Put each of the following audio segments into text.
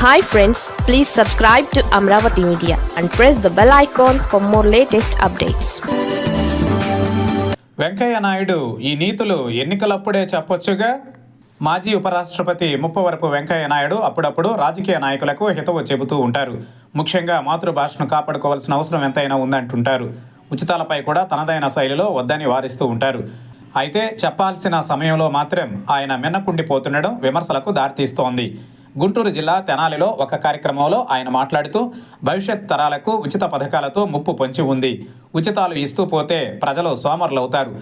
Hi friends, please subscribe to Amravati Media and press the bell icon for more latest updates. Venkaiah Naidu ఈ నీతులు ఎన్నికలప్పుడే చెప్పొచ్చుగా. మాజీ ఉపరాష్ట్రపతి ముప్పవరపు వెంకయ్య నాయుడు అప్పుడప్పుడు రాజకీయ నాయకులకు హితవు చెబుతూ ఉంటారు. ముఖ్యంగా మాతృభాషను కాపాడుకోవాల్సిన అవసరం ఎంతైనా ఉందంటుంటారు. ఉచితాలపై కూడా తనదైన శైలిలో వద్దని వారిస్తూ ఉంటారు. అయితే చెప్పాల్సిన సమయంలో మాత్రం ఆయన మిన్నకుండిపోతుండడం విమర్శలకు దారితీస్తోంది. గుంటూరు జిల్లా తెనాలిలో ఒక కార్యక్రమంలో ఆయన మాట్లాడుతూ భవిష్యత్ తరాలకు ఉచిత పథకాలతో ముప్పు పొంచి ఉంది. ఉచితాలు ఇస్తూ పోతే ప్రజలు సోమరులవుతారు.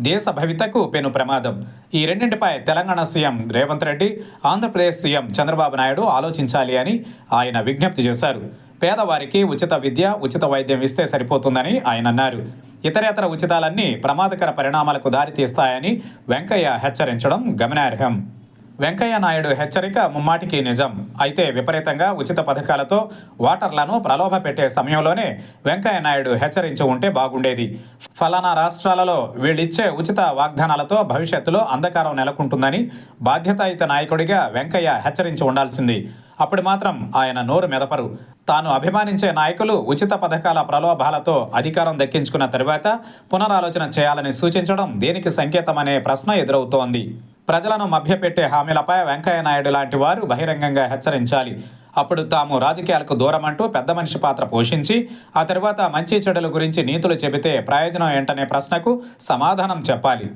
దేశ భవితకు పెను ప్రమాదం. ఈ రెండింటిపై తెలంగాణ సీఎం రేవంత్ రెడ్డి, ఆంధ్రప్రదేశ్ సీఎం చంద్రబాబు నాయుడు ఆలోచించాలి అని ఆయన విజ్ఞప్తి చేశారు. పేదవారికి ఉచిత విద్య, ఉచిత వైద్యం ఇస్తే సరిపోతుందని ఆయన అన్నారు. ఇతరేతర ఉచితాలన్నీ ప్రమాదకర పరిణామాలకు దారితీస్తాయని వెంకయ్య హెచ్చరించడం గమనార్హం. వెంకయ్య నాయుడు హెచ్చరిక ముమ్మాటికి నిజం. అయితే విపరీతంగా ఉచిత పథకాలతో ఓటర్లను ప్రలోభ పెట్టే సమయంలోనే వెంకయ్య నాయుడు హెచ్చరించి ఉంటే బాగుండేది. ఫలానా రాష్ట్రాలలో వీళ్ళిచ్చే ఉచిత వాగ్దానాలతో భవిష్యత్తులో అంధకారం నెలకొంటుందని బాధ్యతాయుత నాయకుడిగా వెంకయ్య హెచ్చరించి ఉండాల్సింది. అప్పుడు మాత్రం ఆయన నోరు మెదపరు. తాను అభిమానించే నాయకులు ఉచిత పథకాల ప్రలోభాలతో అధికారం దక్కించుకున్న తరువాత పునరాలోచన చేయాలని సూచించడం దేనికి సంకేతమనే ప్రశ్న ఎదురవుతోంది. ప్రజలను మభ్యపెట్టే హామీలపై వెంకయ్య నాయుడు లాంటి వారు బహిరంగంగా హెచ్చరించాలి. అప్పుడు తాము రాజకీయాలకు దూరమంటూ పెద్ద మనిషి పాత్ర పోషించి ఆ తరువాత మంచి చెడుల గురించి నీతులు చెబితే ప్రయోజనం ఏంటనే ప్రశ్నకు సమాధానం చెప్పాలి.